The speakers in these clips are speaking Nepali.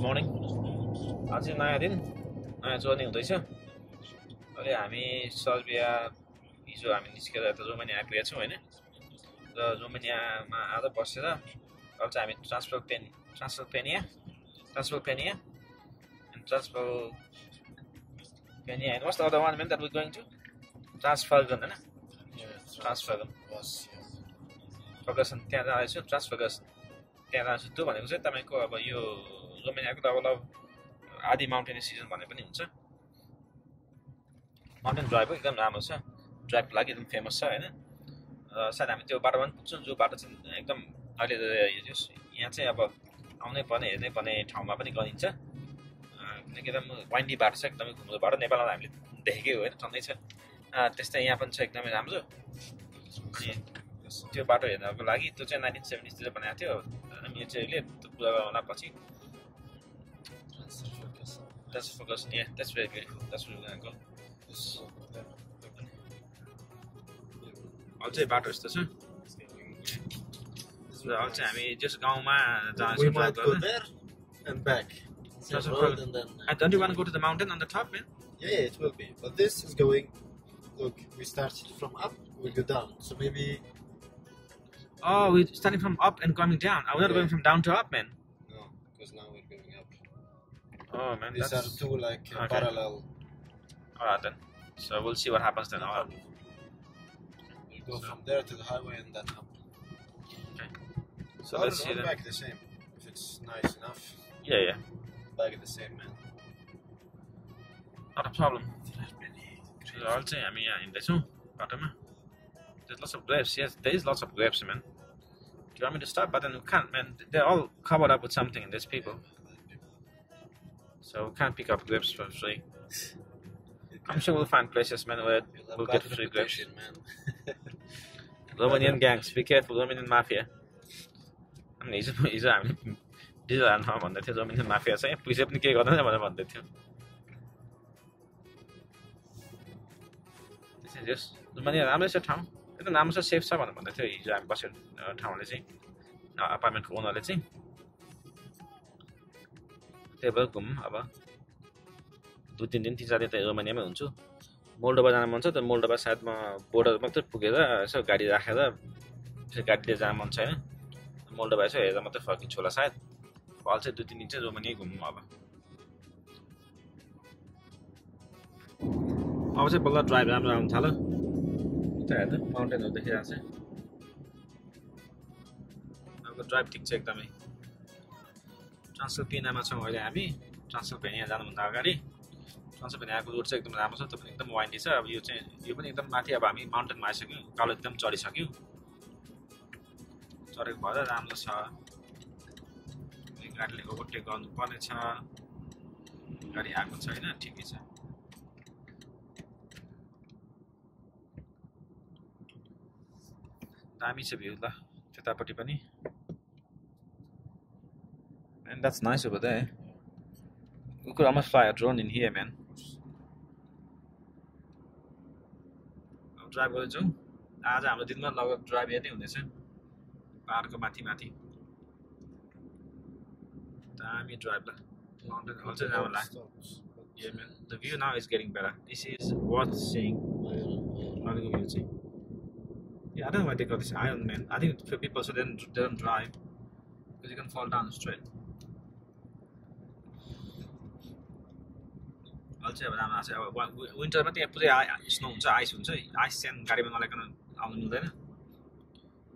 मर्निङ। आज नयाँ दिन, नयाँ जर्नी हुँदैछ। अहिले हामी सर्बिया हिजो हामी निस्केर यता रोमानिया आइपुगेका छौँ होइन। र रोमानियामा आज बसेर अब चाहिँ हामी ट्रान्सफर्पेनिया and what's the other one that we're going to? Transfergun होइन, ट्रान्सफर्गन फर्गसन त्यहाँ जाँदैछु। ट्रान्सफर्गसन त्यहाँ जान्छु त्यो भनेको चाहिँ तपाईँको अब यो रोमानियाको लगभग आधी माउन्टेन सिजन भने पनि हुन्छ। माउन्टेन ड्राइभ एकदम राम्रो छ, ड्राइभको लागि एकदम फेमस छ होइन। सायद हामी त्यो बाटोमा पनि पुग्छौँ जो बाटो चाहिँ एकदम अहिले यहाँ चाहिँ अब आउनै पर्ने हेर्नै पर्ने ठाउँमा पनि गनिन्छ, किनकि एकदम वाइन्डी बाटो छ, एकदमै घुम्दो बाटो। नेपालमा हामीले देखेकै हो होइन, छँदै छ त्यस्तै यहाँ पनि छ एकदमै राम्रो। अनि त्यो बाटो हेर्नको लागि त्यो चाहिँ 1970 तिर बनाएको थियो मिलिट्रीले, त्यो पुरा गर्नलाई पछि। That's focus. Yeah, that's very beautiful. That's where we're gonna go. Also, bato यस्तो छ। र also हामी just गाउँमा जान्छौँ। We might go there and back. And don't you want to go to the mountain on the top, man? Yeah, it will be. But this is going. Look, we started from up, we go down. So maybe. Oh, we're starting from up and coming down. We're not going from down to up, man. No, because now we're going up. Oh man, these are two like parallel. Alright then. So we'll see what happens then. We'll go from there to the highway and then up. Okay. So let's see then. Back the same. If it's nice enough. Yeah. Back the same, man. Not a problem. So I'll say, in this one, there's lots of grapes. Yes, there is lots of grapes, man. Do you want me to stop? But then we can't, man. They're all covered up with something, and there's people. So we can't pick up grapes for free. I'm sure we'll find places, man, where we'll get free grapes. Romanian gangs, be careful, Romanian mafia. He's Romanian mafia. So please help me get on the This is just Romania. I'm just a town. I'm just safe someone on the I'm busted town, let's see. Apartment owner, let's see. Welcome, अब 2-3 दिन तिजाले त रोमानियामै हुन्छु। मोल्डोभा जान मन छ त मोल्डोभा सायद म बोर्डर मात्रै पुगेर यसो गाडी राखेर गाडीले जान मन छैन। मोल्डोभा यसो हेरेर मात्रै फर्किन्छु होला सायद। फल चाहिँ 2-3 दिन चाहिँ रोमानिया घुम्नु अब चाहिँ बल्ल ड्राइभ राम्रो आउन थाल्यो। उता हेर्नु माउन्टेनहरु देखिरहेको छ। अब ड्राइभ ठिक छ एकदमै। ट्रान्सल्पेनियामा छौँ अहिले हामी। ट्रान्सल्पेनिया जानुभन्दा अगाडि ट्रान्सल्पेनियाको रोड चाहिँ एकदम राम्रो छ, त्यो पनि एकदम वाइन्डी छ। अब यो पनि एकदम माथि, अब हामी माउन्टेनमा आइसक्यौँ, कालो एकदम चढिसक्यौँ। चढेको भएर राम्रो छ। गाडीले ओभरटेक गर्नुपर्ने छ, गाडी आएको छैन, ठिकै छ। दामी छ भ्यू ल त्यतापट्टि पनि। And that's nice over there. We could almost fly a drone in here, man. अब ड्राइभ गरेर जाउँ। आज हाम्रो दिनमा लगभग ड्राइभ यही हुँदैछ, पहाडको माथि माथि। दामी ड्राइभ ल, माउन्टेन अझै राम्रो लाग्छ। Yeah, man. The view now is getting better. This is worth seeing. View चाहिँ. Yeah, I don't know why they got this iron, man. I think for people so they don't drive because you can fall down straight. Also, अब विन्टरमा त्यहाँ पुरै स्नो हुन्छ, आइस हुन्छ। आइस चाहिँ गाडीमा नलाइकन आउनु मिल्दैन।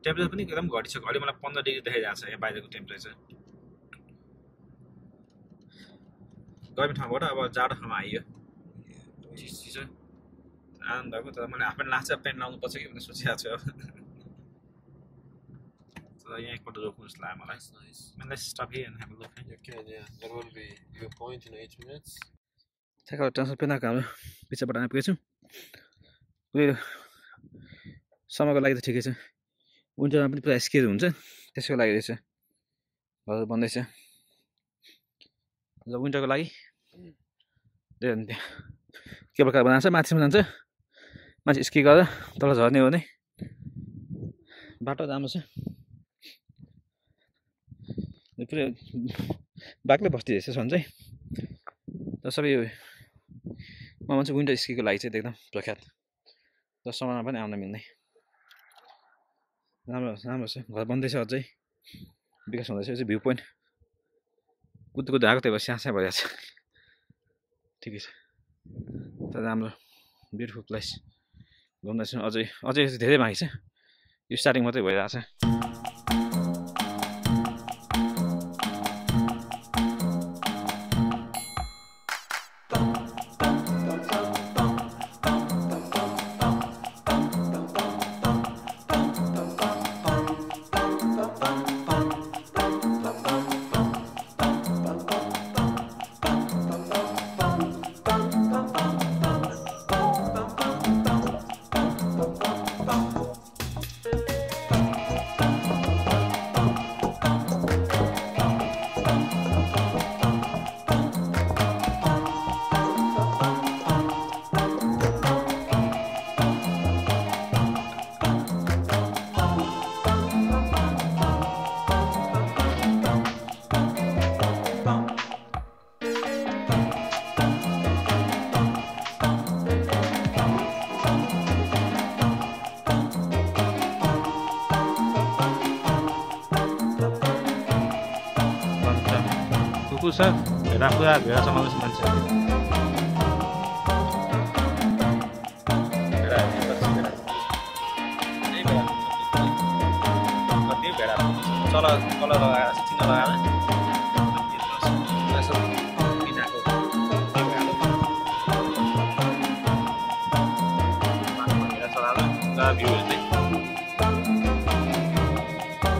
टेम्परेचर पनि एकदम घटिसक्यो। अहिले मलाई 15 डिग्री देखाइरहेको छ यहाँ बाहिरको टेम्परेचर। गर्मी ठाउँबाट अब जाडो ठाउँमा आइयो। चिसो आनन्द भएको। तर मैले हाफ प्यान्ट लाग्छ, प्यान्ट लाउनु पर्छ कि भनेर सोचिरहेको छु अब। तर यहाँ एकपल्ट रोक्नु जस्तो लाग्यो मलाई। Let's stop here and have a look. You can, yeah. There will be viewpoint in 8 minutes. ठ्याक्क ट्रान्सल्पेनियाको हाम्रो पिछाबाट आइपुगेको छु। उयो समरको लागि त ठिकै छ, विन्टरमा पनि पुरा स्केर हुन्छ, त्यसको लागि रहेछ। घर बन्दैछ र विन्टरको लागि केबल कार बनाएको छ। माथिसम्म जान्छ, माथि स्की गरेर तल झर्ने हो भने। बाटो राम्रो छ, पुरै बाक्लै बस्ती रहेछ सन्चै र सबै म चाहिँ विन्टर स्कीको लागि चाहिँ एकदम प्रख्यात र समयमा पनि आउन मिल्ने राम्रो राम्रो छ घर बन्दैछ अझै विकास हुँदैछ यो चाहिँ भ्यू पोइन्ट कुद्दै कुद्दै आएको त्यही भएर स्याहाँ भइरहेको छ ठिकै छ तर राम्रो ब्युटिफुल प्लेस घुम्दैछु अझै धेरै बाँकी छ यो स्टार्टिङ मात्रै भइरहेको छ कुकुर छ भेडा पुरा भेडा समाउँछ मान्छे चला लगाएर चिन्न लगाएर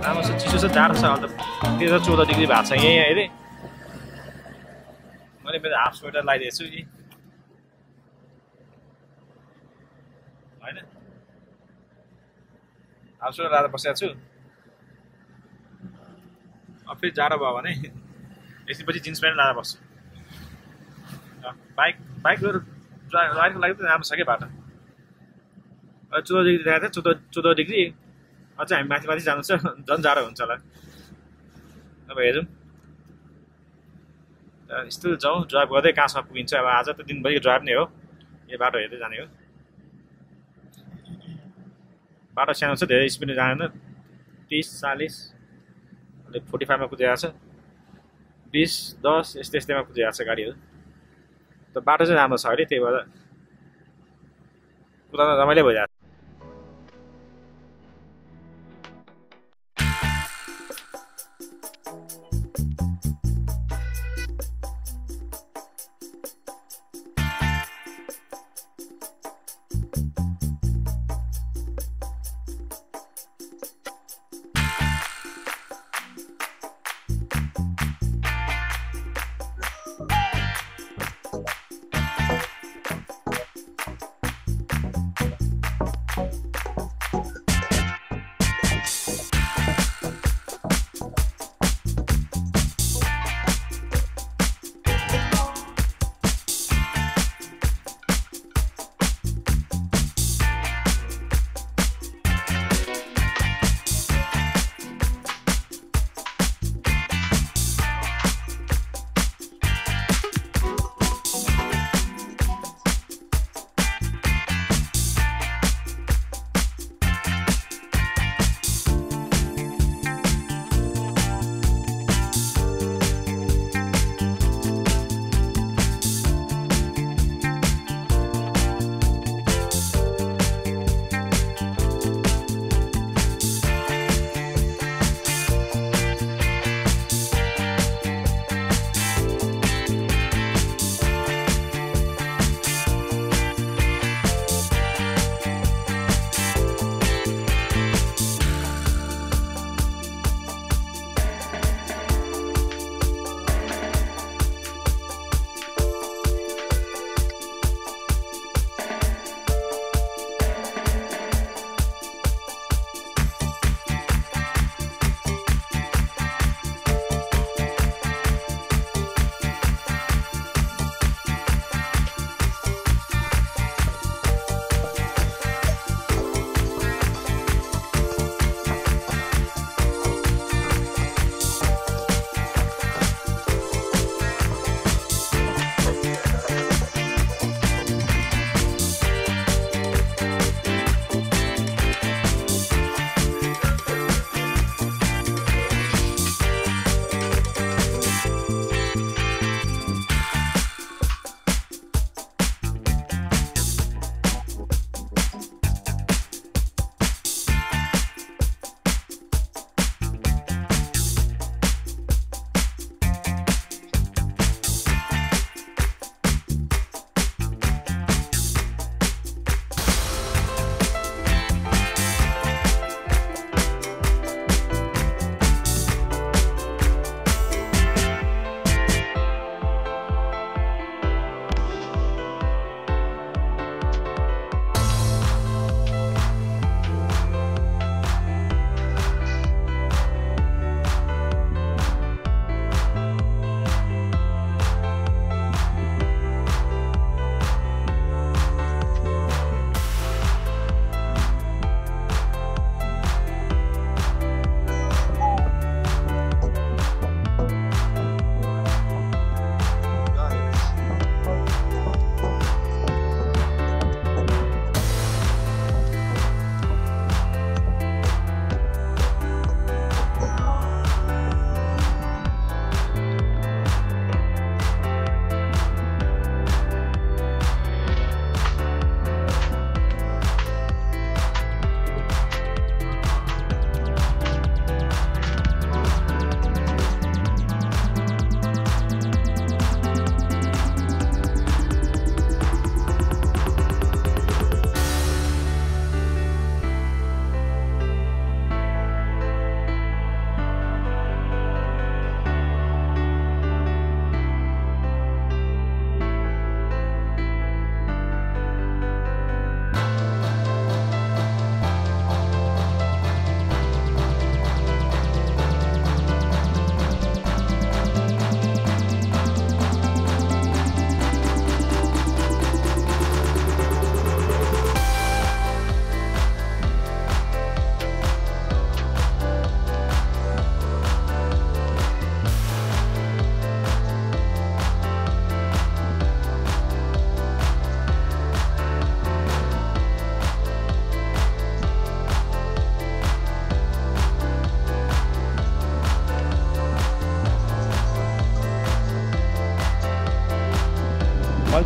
राम्रो छ चिसो छ जाडो छ अहिले त 13-14 डिग्री भएको छ यहीँ अहिले मैले मेरो हाफ स्वेटर लगाइदिएको छु होइन हाफ स्वेटर लगाएर बसेको छु अब फेरि जाडो भयो भने एकछिनपछि जिन्स प्यान्ट लगाएर बस्छु बाइक राइडको लागि त राम्रो छ क्या बाटो 14 डिग्री देखाएको थियो 14 डिग्री अझ हामी माथि जानु छ झन् जाडो हुन्छ होला अब हेरौँ स्टिल जाउँ ड्राइभ गर्दै कहाँसम्म पुगिन्छ अब आज त दिनभरि ड्राइभ नै हो यो बाटो हेर्दै जाने हो बाटो सानो छ धेरै स्पिडमा जाँदैन 30-40 अहिले 45 मा कुदिरहेको छ 20-10 यस्तैमा कुदिरहेको छ गाडीहरू त बाटो चाहिँ राम्रो छ अहिले त्यही भएर कुदाउन रमाइलो भइरहेको छ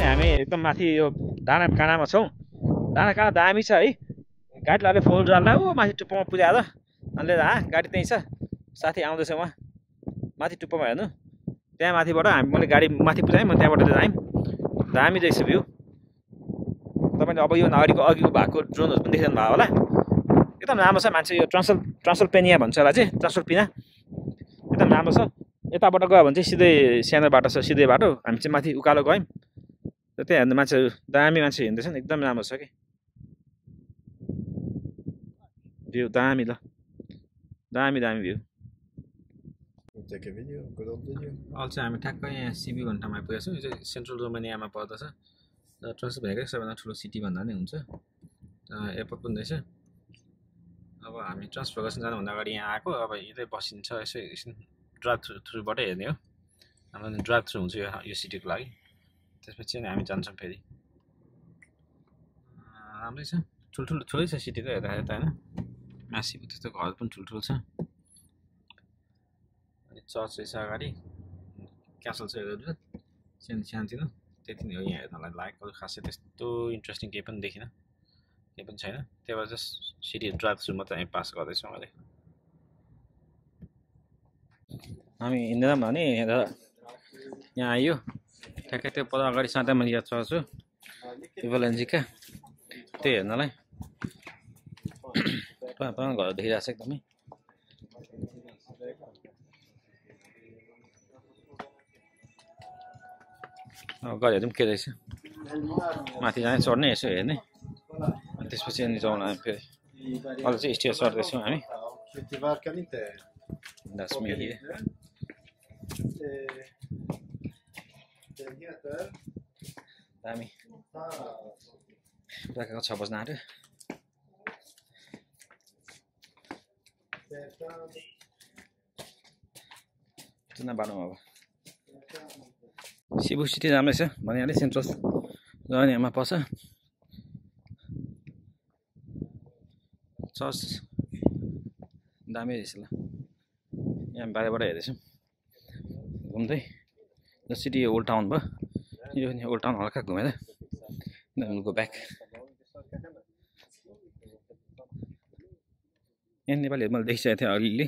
अनि हामी एकदम माथि यो डाँडा काँडामा छौँ। डाँडा काँडा दामी छ है। गाडी लगाएर फोन ड्राइभलाई ओ माथि टुप्पोमा पुर्याएर अनि गाडी त्यहीँ छ। साथी आउँदैछ उहाँ माथि टुप्पोमा हेर्नु। त्यहाँ माथिबाट मैले गाडी माथि पुर्याएँ, म त्यहाँबाट आयौँ। दामी रहेछ भ्यू। तपाईँले अब यो अघिको भएको ड्रोनहरू पनि देख्नु भयो होला। एकदम राम्रो छ। मान्छे यो ट्रान्सल्पेनिया भन्छ होला चाहिँ, ट्रान्सल्पिना एकदम राम्रो छ। यताबाट गयो भने चाहिँ सिधै सानो बाटो छ, सिधै बाटो। हामी चाहिँ माथि उकालो गयौँ र त्यहाँ हेर्नु मान्छेहरू दामी मान्छे हिँड्दैछन्। एकदम राम्रो छ कि भ्यू दामी। ल दामी view. Take a video, good old video. अहिले चाहिँ हामी ठ्याक्कै यहाँ सिबी भन्ने ठाउँमा आइपुगेको छौँ। यो चाहिँ सेन्ट्रल रोमानियामा पर्दछ र ट्रान्स भएकै सबैभन्दा ठुलो सिटी भन्दा नि हुन्छ। एयरपोर्ट पनि रहेछ। अब हामी ट्रान्सफर गर्छौँ जानुभन्दा अगाडि यहाँ आएको। अब यतै बसिन्छ, यसो एकछिन ड्राइभ थ्रुबाटै हेर्ने हो। हाम्रो ड्राइभ थ्रु हुन्छ यो सिटीको लागि। त्यसपछि अनि हामी जान्छौँ फेरि। राम्रै छ, ठुलै छ सिटी त हेर्दाखेरि त होइन। मासिब त्यस्तो घर पनि ठुल्ठुलो छ। अनि चर्च रहेछ अगाडि, क्यासल छ एउटा सानोतिनो। त्यति नै हो यहाँ हेर्नलाई लायक। अरू खासै त्यस्तो इन्ट्रेस्टिङ केही पनि देखिनँ, केही पनि छैन। त्यही भएर जस्ट सिटी ड्राइभ थ्रु मात्रै हामी पास गर्दैछौँ अहिले। हामी हिँड्दैन भने यहाँ आइयो ठ्याक्कै त्यो पर अगाडि साँता मैले याद चर्च हो त्यो भोलेन्जीका, त्यही हेर्नलाई घर देखिरहेको छ एकदमै। गएर हेरौँ के रहेछ। माथि जाने चढ्ने यसो हेर्ने, अनि त्यसपछि अनि जाउँला फेरि। अहिले चाहिँ स्टेयर चढ्दैछौँ हामी। दामी बेलुकाको 6 बज्न आँट्यो। चुना बाटोमा अब सिबु सिटी राम्रै छ भनिहालेँ। सेन्ट्रल रोमानियामा पर्छ। चर्च दामी रहेछ। ल यहाँ बाहिरबाट हेर्दैछौँ घुम्दै। यो सिटी ओल्ड टाउन भयो। यो ओल्ड टाउन हल्का घुमेर गो ब्याक। यहाँ नेपालीहरू मैले देखिसकेको थिएँ अलिअलि।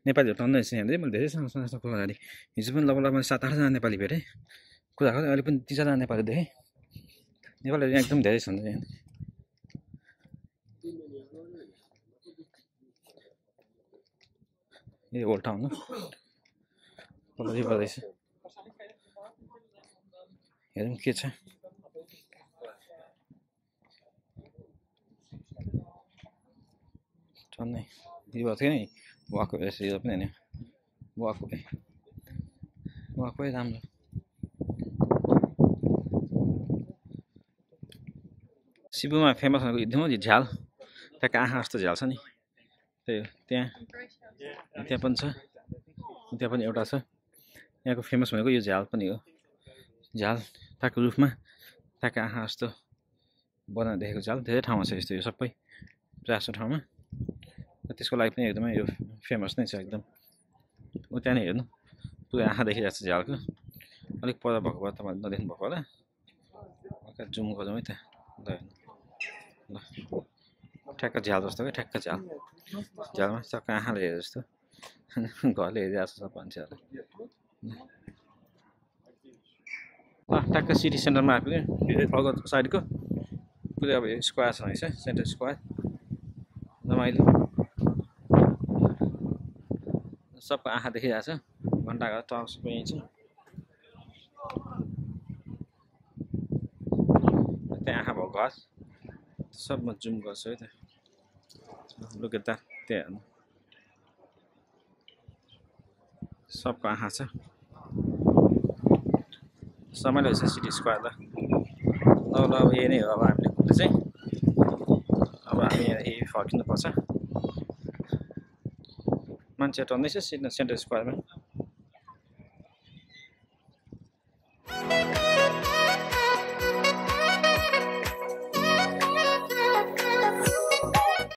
नेपालीहरू टन्नै रहेछ यहाँ चाहिँ। मैले धेरै सानो कुराहरू हिजो पनि लगभग मैले 7-8 जना नेपाली भेटेँ कुराको। अहिले पनि 3-4 जना नेपाली देखेँ। नेपालीहरू यहाँ एकदम धेरै छन् यहाँ। यो ओल्ड टाउन हो, तल रिभर रहेछ। हेरौँ के छ। टन्नै रिभर थियो नि, वाकवे रहेछ यो पनि होइन। वाकवे राम्रो। सिबुमा फेमस भनेको एकदमै झ्याल, त्यहाँको आँखा जस्तो झ्याल छ नि, त्यही हो। त्यहाँ पनि छ, त्यहाँ पनि एउटा छ। यहाँको फेमस भनेको यो झ्याल पनि हो। झ्याल त्यहाँको रुफमा त्यहाँको आँखा जस्तो बनाएर देखेको झ्याल धेरै ठाउँमा छ यस्तो। यो सबै प्रायः ठाउँमा। त्यसको लागि पनि एकदमै यो फेमस नै छ एकदम। त्यहाँ नै हेर्नु पुरै आँखा देखिरहेको छ झ्यालको। अलिक पर भएको भए तपाईँले नदेख्नु भएको होला। हल्का जुम गरौँ है त। ल ठ्याक्क झ्याल जस्तो क्या, ठ्याक्क झ्यालमा टक्क आँखाले हेरे जस्तो। घरले हेरिरहेको छ सब मान्छेहरूले। ठ्याक्क सिटी सेन्टरमा आइपुग्यो। अर्को साइडको पुरै अब स्क्वायर छ रहेछ, सेन्टर स्क्वायर रमाइलो। सबको आँखा देखिरहेको छ। घन्टाघर टावर सबै यहीँ छ। त्यहाँ आँखा भएको घर सब म जुम गर्छु है त। Look at that. त्यहाँ हेर्नु सबको आँखा छ। रमाइलो रहेछ सिटी स्क्वायर त। ल अब यही नै हो। अब हामीले घुम्दा चाहिँ अब हामी यही फर्किनुपर्छ। मान्छे टन्दैछ सेन्टर स्क्वायरमा।